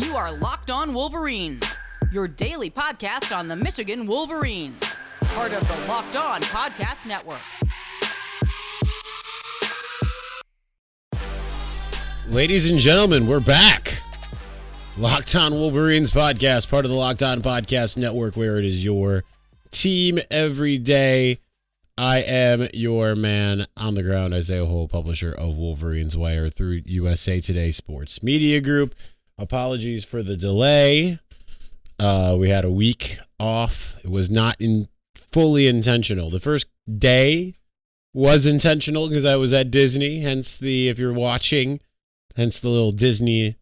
You are Locked On Wolverines, your daily podcast on the Michigan Wolverines, part of the Locked On Podcast Network. Ladies and gentlemen, we're back. Locked On Wolverines podcast, part of the Locked On Podcast Network, where it is your team every day. I am your man on the ground, Isaiah Hole, publisher of Wolverines Wire through USA Today Sports Media Group. Apologies for the delay. We had a week off. It was not fully intentional. The first day was intentional because I was at Disney, hence if you're watching, hence the little Disney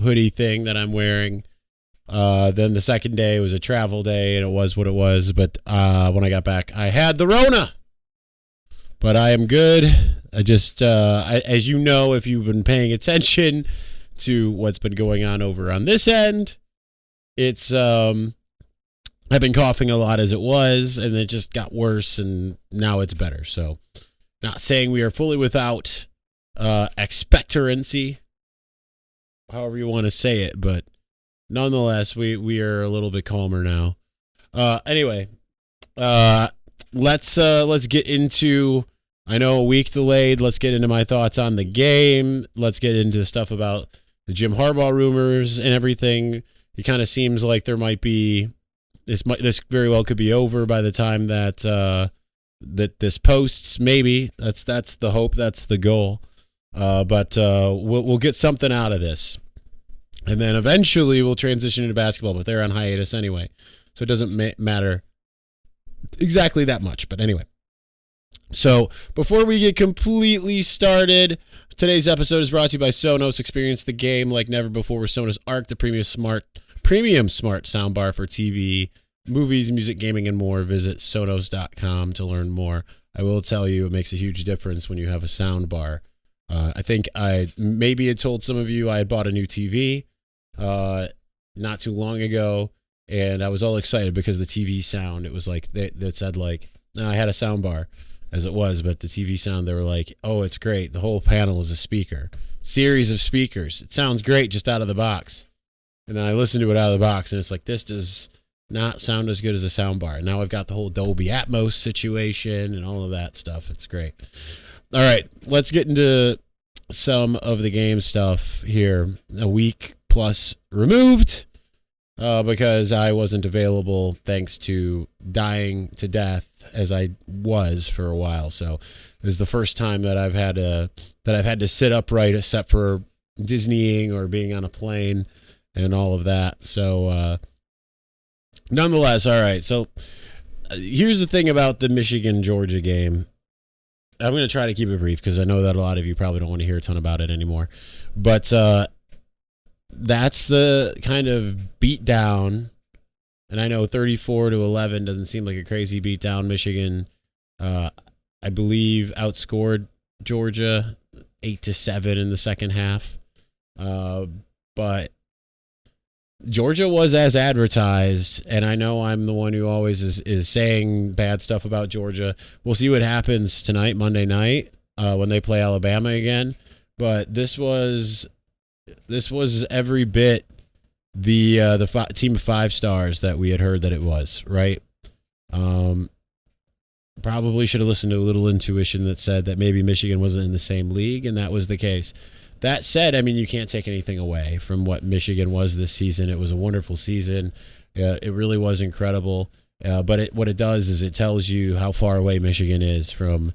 hoodie thing that I'm wearing. Then the second day was a travel day, and it was what it was. But when I got back, I had the rona. But I am good. As you know, if you've been paying attention to what's been going on over on this end, it's I've been coughing a lot as it was, and it just got worse, and now it's better. So, not saying we are fully without expectorancy, however you want to say it, but nonetheless, we are a little bit calmer now. Anyway, let's get into. I know a week delayed. Let's get into my thoughts on the game. Let's get into the stuff about the Jim Harbaugh rumors and everything. It kind of seems like there might be this very well could be over by the time that that this posts. Maybe that's the hope. That's the goal. But we'll get something out of this. And then eventually we'll transition into basketball, but they're on hiatus anyway. So it doesn't matter exactly that much. But anyway. So before we get completely started, today's episode is brought to you by Sonos. Experience the game like never before with Sonos Arc, the premium smart soundbar for TV, movies, music, gaming, and more. Visit Sonos.com to learn more. I will tell you, it makes a huge difference when you have a soundbar. I think I had told some of you I had bought a new TV not too long ago, and I was all excited because the TV sound, it was like, that said like, no, I had a sound bar as it was, but the TV sound, they were like, oh, it's great. The whole panel is a series of speakers. It sounds great just out of the box. And then I listened to it out of the box, and it's like, this does not sound as good as a sound bar. Now I've got the whole Dolby Atmos situation and all of that stuff. It's great. All right, let's get into some of the game stuff here. A week plus removed because I wasn't available thanks to dying to death as I was for a while. So it was the first time that I've had to sit upright except for Disneying or being on a plane and all of that. So nonetheless, all right. So here's the thing about the Michigan-Georgia game. I'm going to try to keep it brief because I know that a lot of you probably don't want to hear a ton about it anymore. But that's the kind of beat down. And I know 34-11 doesn't seem like a crazy beat down. Michigan, I believe, outscored Georgia 8-7 in the second half. But Georgia was as advertised, and I know I'm the one who always is saying bad stuff about Georgia. We'll see what happens tonight, Monday night, when they play Alabama again. But this was every bit the team of 5 stars that we had heard that it was, right? Probably should have listened to a little intuition that said that maybe Michigan wasn't in the same league, and that was the case. That said, I mean, you can't take anything away from what Michigan was this season. It was a wonderful season. It really was incredible. But what it does is it tells you how far away Michigan is from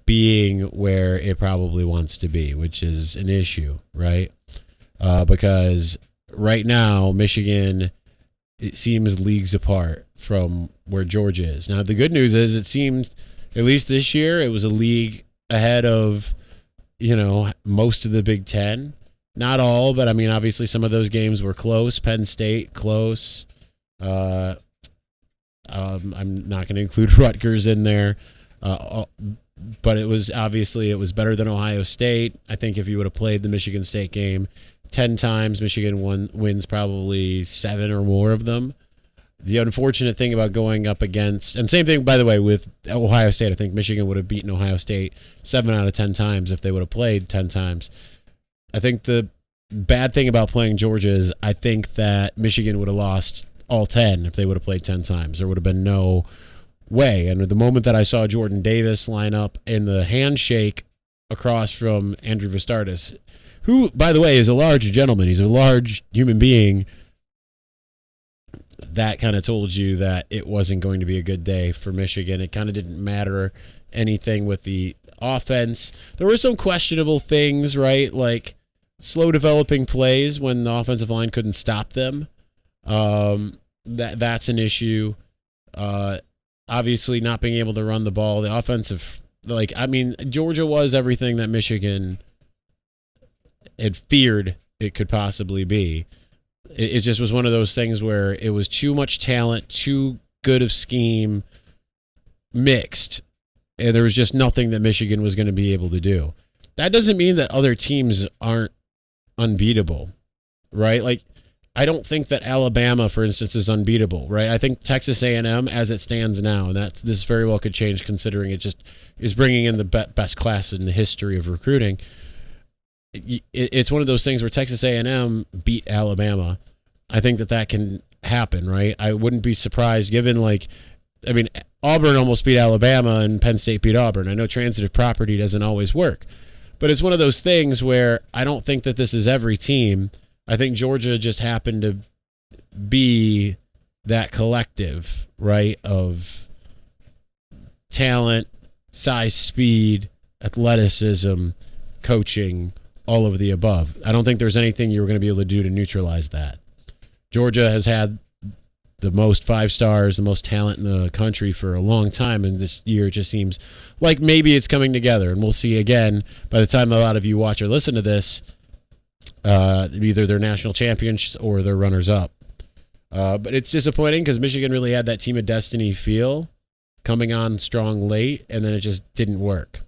being where it probably wants to be, which is an issue, right? Because right now, Michigan, it seems leagues apart from where Georgia is. Now, the good news is it seems, at least this year, it was a league ahead of, most of the Big Ten. Not all, but I mean, obviously some of those games were close. Penn State, close. I'm not going to include Rutgers in there. But it was better than Ohio State. I think if you would have played the Michigan State game 10 times, Michigan wins probably 7 or more of them. The unfortunate thing about going up against, and same thing, by the way, with Ohio State, I think Michigan would have beaten Ohio State 7 out of 10 times if they would have played 10 times. I think the bad thing about playing Georgia is I think that Michigan would have lost all 10 if they would have played 10 times. There would have been no way. And the moment that I saw Jordan Davis line up in the handshake across from Andrew Vistardis, who, by the way, is a large gentleman. He's a large human being. That kind of told you that it wasn't going to be a good day for Michigan. It kind of didn't matter anything with the offense. There were some questionable things, right? Like slow developing plays when the offensive line couldn't stop them. That's an issue. Obviously not being able to run the ball. The offensive, Georgia was everything that Michigan had feared it could possibly be. It just was one of those things where it was too much talent, too good of scheme mixed, and there was just nothing that Michigan was going to be able to do. That doesn't mean that other teams aren't unbeatable, right? Like, I don't think that Alabama, for instance, is unbeatable, right? I think Texas A&M, as it stands now, and this very well could change considering it just is bringing in the best class in the history of recruiting. It's one of those things where Texas A&M beat Alabama. I think that can happen, right? I wouldn't be surprised given, Auburn almost beat Alabama and Penn State beat Auburn. I know transitive property doesn't always work, but it's one of those things where I don't think that this is every team. I think Georgia just happened to be that collective, right, of talent, size, speed, athleticism, coaching, all of the above. I don't think there's anything you were going to be able to do to neutralize that. Georgia has had the most 5 stars, the most talent in the country for a long time, and this year just seems like maybe it's coming together, and we'll see again by the time a lot of you watch or listen to this, either they're national champions or they're runners-up. But it's disappointing because Michigan really had that team of destiny feel coming on strong late, and then it just didn't work.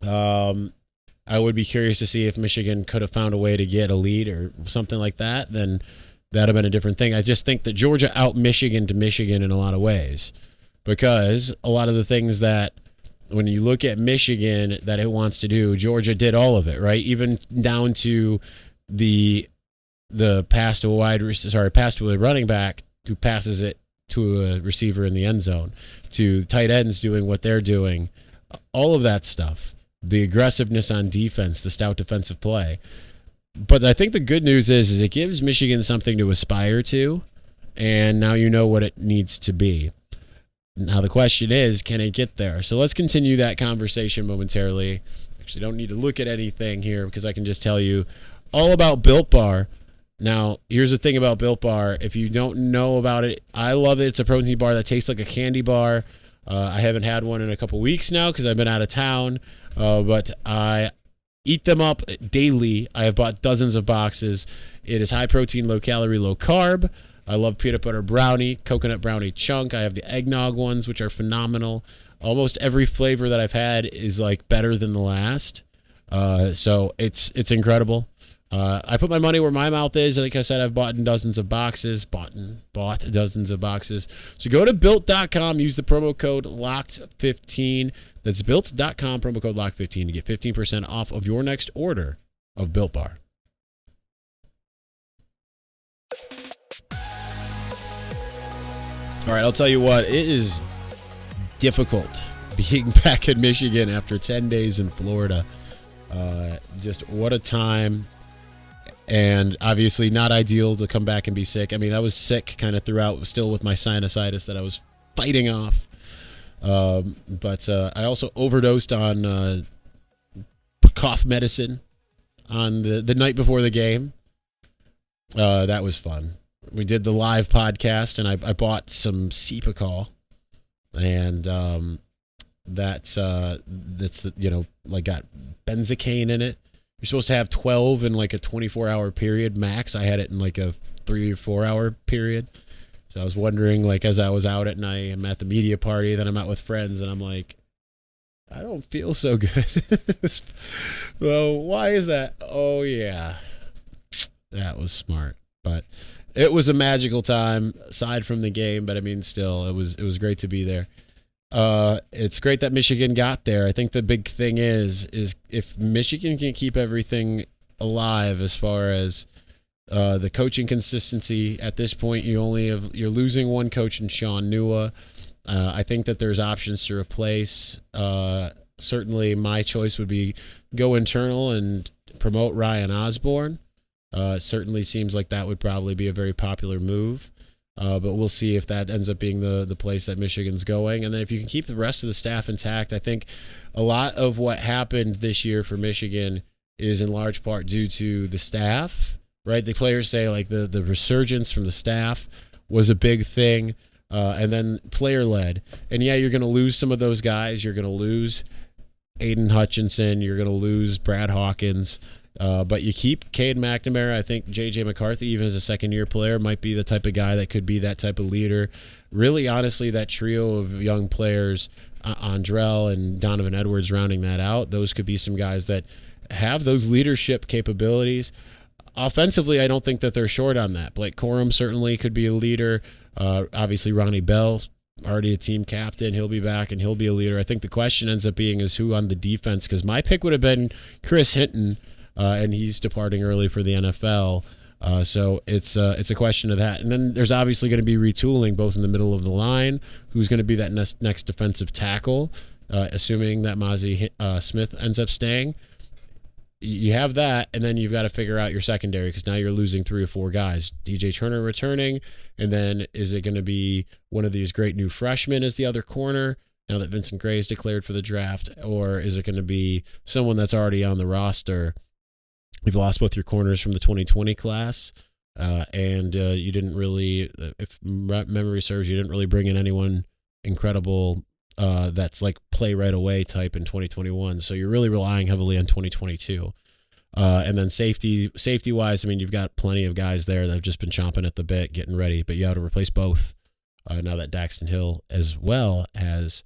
I would be curious to see if Michigan could have found a way to get a lead or something like that. Then that'd have been a different thing. I just think that Georgia out-Michigan to Michigan in a lot of ways because a lot of the things that when you look at Michigan that it wants to do, Georgia did all of it, right? Even down to the pass to a running back who passes it to a receiver in the end zone, to tight ends doing what they're doing, all of that stuff. The aggressiveness on defense, the stout defensive play. But I think the good news is it gives Michigan something to aspire to, and now you know what it needs to be. Now the question is, can it get there? So let's continue that conversation momentarily. Actually, don't need to look at anything here because I can just tell you all about Built Bar. Now, here's the thing about Built Bar. If you don't know about it, I love it. It's a protein bar that tastes like a candy bar. I haven't had one in a couple weeks now because I've been out of town. But I eat them up daily. I have bought dozens of boxes. It is high protein, low calorie, low carb. I love peanut butter brownie, coconut brownie chunk. I have the eggnog ones, which are phenomenal. Almost every flavor that I've had is better than the last. So it's incredible. I put my money where my mouth is. Like I said, I've bought dozens of boxes. Bought dozens of boxes. So go to built.com. Use the promo code LOCKED15. That's built.com, promo code LOCKED15 to get 15% off of your next order of Built Bar. All right, I'll tell you what. It is difficult being back in Michigan after 10 days in Florida. Just what a time. And obviously not ideal to come back and be sick. I mean, I was sick kind of throughout, still with my sinusitis that I was fighting off. But I also overdosed on cough medicine on the night before the game. That was fun. We did the live podcast, and I bought some Cepacol, and that's got benzocaine in it. You're supposed to have 12 in a 24-hour period max. I had it in a 3 or 4 hour period. So I was wondering, as I was out at night, I'm at the media party, then I'm out with friends, and I'm like, I don't feel so good. Well, why is that? Oh, yeah. That was smart. But it was a magical time, aside from the game, but I mean, still, it was great to be there. It's great that Michigan got there. I think the big thing is if Michigan can keep everything alive as far as the coaching consistency. At this point, you're losing one coach in Sean Nua. I think that there's options to replace. Certainly, my choice would be go internal and promote Ryan Osborne. Certainly seems like that would probably be a very popular move. But we'll see if that ends up being the place that Michigan's going. And then if you can keep the rest of the staff intact, I think a lot of what happened this year for Michigan is in large part due to the staff, right? The players say like the resurgence from the staff was a big thing, and then player-led. And yeah, you're going to lose some of those guys. You're going to lose Aiden Hutchinson. You're going to lose Brad Hawkins. But you keep Cade McNamara. I think J.J. McCarthy, even as a second-year player, might be the type of guy that could be that type of leader. Really, honestly, that trio of young players, Andrell and Donovan Edwards rounding that out, those could be some guys that have those leadership capabilities. Offensively, I don't think that they're short on that. Blake Corum certainly could be a leader. Obviously, Ronnie Bell, already a team captain. He'll be back, and he'll be a leader. I think the question ends up being is who on the defense, because my pick would have been Chris Hinton, and he's departing early for the NFL. So it's a question of that. And then there's obviously going to be retooling both in the middle of the line. Who's going to be that next defensive tackle, assuming that Mozzie Smith ends up staying. You have that, and then you've got to figure out your secondary because now you're losing 3 or 4 guys. DJ Turner returning, and then is it going to be one of these great new freshmen as the other corner now that Vincent Gray is declared for the draft, or is it going to be someone that's already on the roster? You've lost both your corners from the 2020 class, and you didn't really, if memory serves, you didn't really bring in anyone incredible that's like play right away type in 2021. So you're really relying heavily on 2022. And then safety wise, I mean, you've got plenty of guys there that have just been chomping at the bit, getting ready, but you have to replace both now that Daxton Hill as well has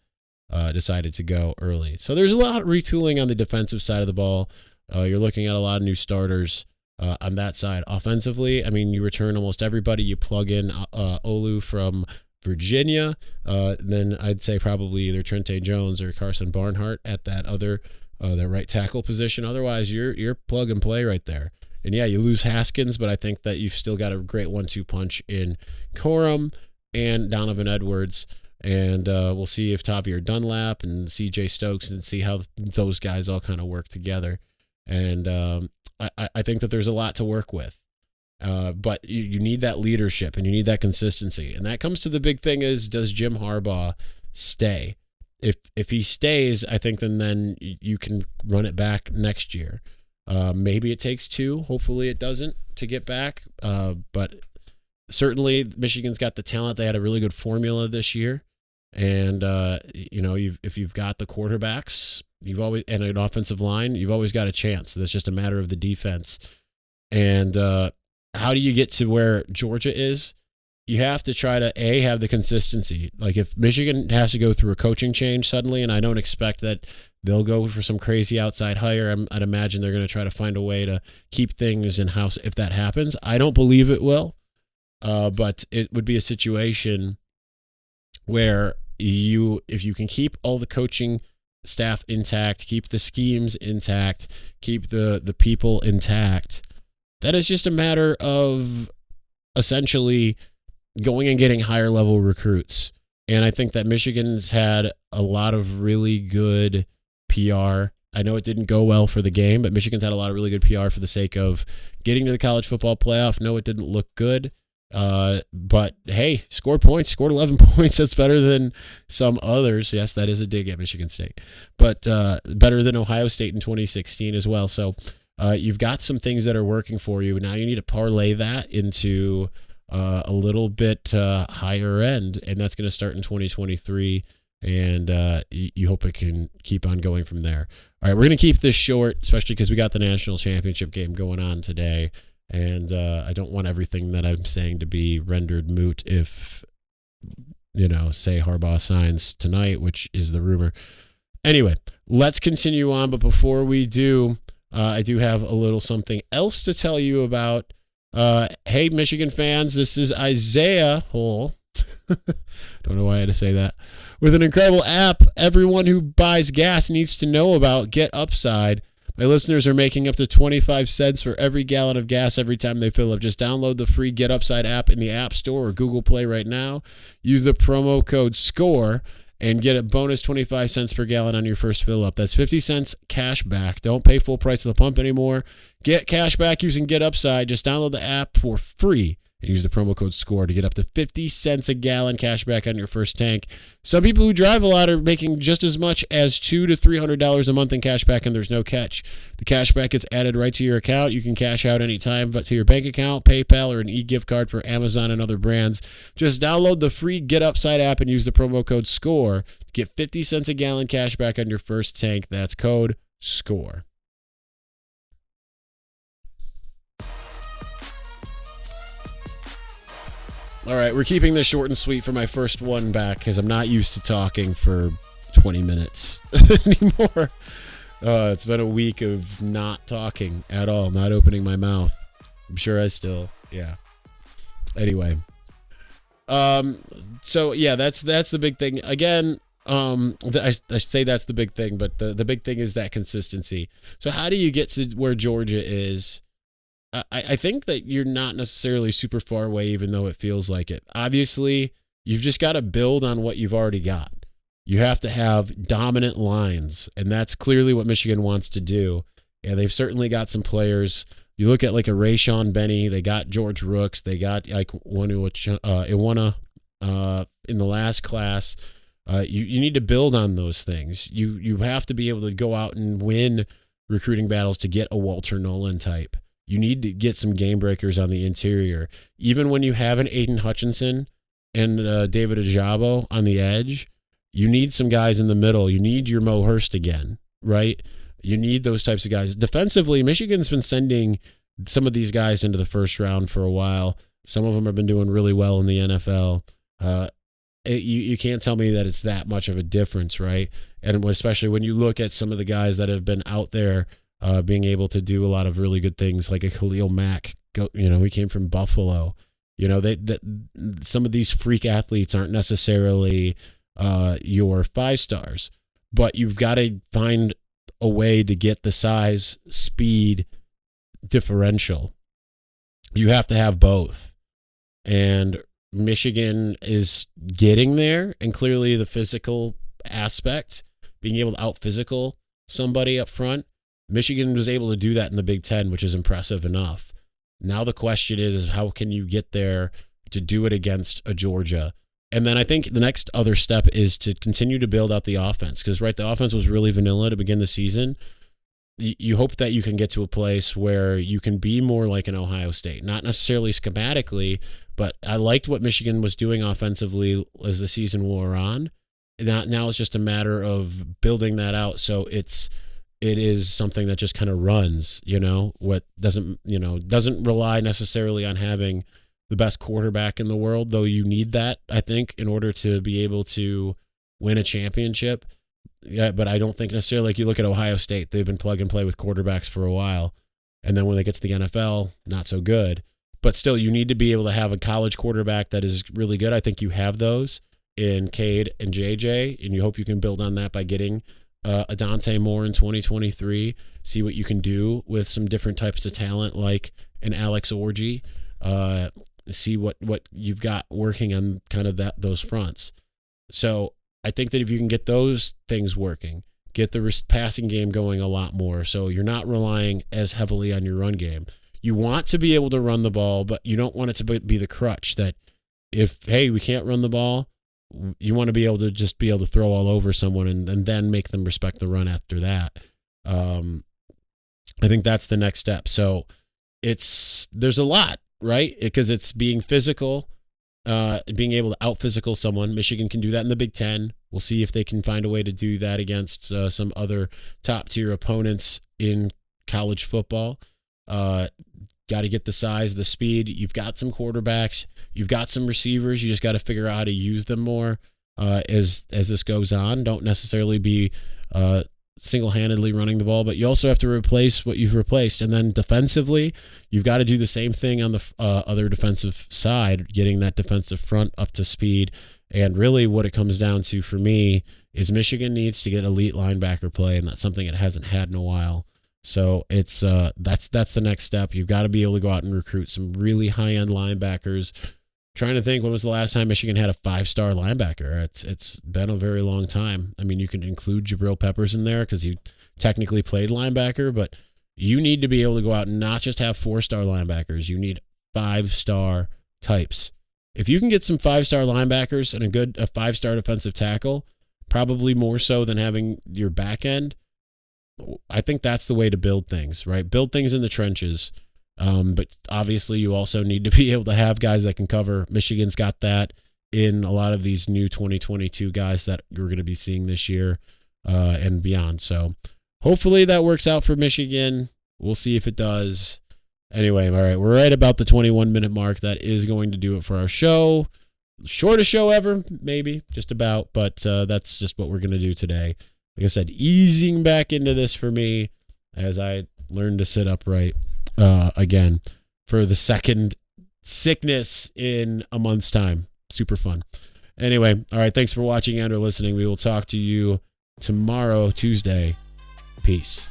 decided to go early. So there's a lot of retooling on the defensive side of the ball. You're looking at a lot of new starters on that side. Offensively, I mean, you return almost everybody. You plug in Olu from Virginia, then I'd say probably either Trente Jones or Carson Barnhart at that other the right tackle position. Otherwise, you're plug and play right there. And yeah, you lose Haskins, but I think that you've still got a great 1-2 punch in Corum and Donovan Edwards. And we'll see if Tavier Dunlap and CJ Stokes and see how those guys all kind of work together. And I think that there's a lot to work with. But you need that leadership and you need that consistency. And that comes to the big thing is, does Jim Harbaugh stay? If he stays, I think then you can run it back next year. Maybe it takes 2. Hopefully it doesn't to get back. But certainly Michigan's got the talent. They had a really good formula this year. And, if you've got the quarterbacks, and an offensive line, you've always got a chance. That's just a matter of the defense. And how do you get to where Georgia is? You have to try to, have the consistency. Like if Michigan has to go through a coaching change suddenly, and I don't expect that they'll go for some crazy outside hire, I'd imagine they're going to try to find a way to keep things in-house if that happens. I don't believe it will, but it would be a situation where if you can keep all the coaching staff intact, keep the schemes intact, keep the people intact, that is just a matter of essentially going and getting higher level recruits. And I think that Michigan's had a lot of really good PR. I know it didn't go well for the game, but Michigan's had a lot of really good PR for the sake of getting to the college football playoff. No, it didn't look good. But hey, scored 11 points. That's better than some others. Yes, that is a dig at Michigan State, but better than Ohio State in 2016 as well. So you've got some things that are working for you. Now you need to parlay that into a little bit higher end, and that's going to start in 2023. And you hope it can keep on going from there. All right, we're going to keep this short, especially because we got the national championship game going on today. And I don't want everything that I'm saying to be rendered moot if, say Harbaugh signs tonight, which is the rumor. Anyway, let's continue on. But before we do, I do have a little something else to tell you about. Hey, Michigan fans, this is Isaiah Hole. Don't know why I had to say that. With an incredible app everyone who buys gas needs to know about, Get Upside. My listeners are making up to 25 cents for every gallon of gas every time they fill up. Just download the free Get Upside app in the App Store or Google Play right now. Use the promo code SCORE and get a bonus 25 cents per gallon on your first fill up. That's 50 cents cash back. Don't pay full price at the pump anymore. Get cash back using Get Upside. Just download the app for free and use the promo code SCORE to get up to 50 cents a gallon cash back on your first tank. Some people who drive a lot are making just as much as $200 to $300 a month in cash back, and there's no catch. The cash back gets added right to your account. You can cash out anytime, but to your bank account, PayPal, or an e-gift card for Amazon and other brands. Just download the free Get Upside app and use the promo code SCORE to get 50 cents a gallon cash back on your first tank. That's code SCORE. All right, we're keeping this short and sweet for my first one back because I'm not used to talking for 20 minutes anymore. It's been a week of not talking at all, not opening my mouth. I'm sure yeah. Anyway. So yeah, that's the big thing. Again, I say that's the big thing, but the big thing is that consistency. So how do you get to where Georgia is? I think that you're not necessarily super far away, even though it feels like it. Obviously, you've just got to build on what you've already got. You have to have dominant lines, and that's clearly what Michigan wants to do. And they've certainly got some players. You look at like a Rayshon Benny, they got George Rooks, they got like Iwana in the last class. You need to build on those things. You have to be able to go out and win recruiting battles to get a Walter Nolan type. You need to get some game breakers on the interior. Even when you have an Aiden Hutchinson and David Ajabo on the edge, you need some guys in the middle. You need your Mo Hurst again, right? You need those types of guys. Defensively, Michigan's been sending some of these guys into the first round for a while. Some of them have been doing really well in the NFL. You can't tell me that it's that much of a difference, right? And especially when you look at some of the guys that have been out there being able to do a lot of really good things, like a Khalil Mack. He came from Buffalo. Some of these freak athletes aren't necessarily your 5 stars, but you've got to find a way to get the size, speed differential. You have to have both. And Michigan is getting there, and clearly the physical aspect, being able to out-physical somebody up front, Michigan was able to do that in the Big Ten, which is impressive enough. Now the question is how can you get there to do it against a Georgia? And then I think the next other step is to continue to build out the offense, because, right, the offense was really vanilla to begin the season. You hope that you can get to a place where you can be more like an Ohio State, not necessarily schematically, but I liked what Michigan was doing offensively as the season wore on. Now it's just a matter of building that out so it is something that just kind of runs, what doesn't rely necessarily on having the best quarterback in the world, though you need that, I think, in order to be able to win a championship. Yeah, but I don't think necessarily, like you look at Ohio State, they've been plug and play with quarterbacks for a while. And then when they get to the NFL, not so good. But still, you need to be able to have a college quarterback that is really good. I think you have those in Cade and JJ, and you hope you can build on that by getting a Dante Moore in 2023. See what you can do with some different types of talent, like an Alex Orji. See what you've got working on kind of those fronts. So I think that if you can get those things working, get the passing game going a lot more, so you're not relying as heavily on your run game. You want to be able to run the ball, but you don't want it to be the crutch that if, hey, we can't run the ball, you want to be able to throw all over someone and then make them respect the run after that. I think that's the next step. So there's a lot, right? Because it's being physical, being able to out-physical someone. Michigan can do that in the Big Ten. We'll see if they can find a way to do that against some other top-tier opponents in college football. Got to get the size, the speed. You've got some quarterbacks. You've got some receivers. You just got to figure out how to use them more as this goes on. Don't necessarily be single-handedly running the ball, but you also have to replace what you've replaced. And then defensively, you've got to do the same thing on the other defensive side, getting that defensive front up to speed. And really what it comes down to for me is Michigan needs to get elite linebacker play, and that's something it hasn't had in a while. So it's that's the next step. You've got to be able to go out and recruit some really high-end linebackers. Trying to think, when was the last time Michigan had a 5-star linebacker? It's been a very long time. I mean, you can include Jabril Peppers in there because he technically played linebacker, but you need to be able to go out and not just have 4-star linebackers. You need 5-star types. If you can get some 5-star linebackers and a 5-star defensive tackle, probably more so than having your back end, I think that's the way to build things, right? Build things in the trenches. But obviously you also need to be able to have guys that can cover. Michigan's got that in a lot of these new 2022 guys that we're going to be seeing this year and beyond. So hopefully that works out for Michigan. We'll see if it does. Anyway, all right, we're right about the 21-minute mark. That is going to do it for our show. Shortest show ever, maybe, just about, but that's just what we're going to do today. Like I said, easing back into this for me as I learn to sit upright again for the second sickness in a month's time. Super fun. Anyway, all right, thanks for watching and or listening. We will talk to you tomorrow, Tuesday. Peace.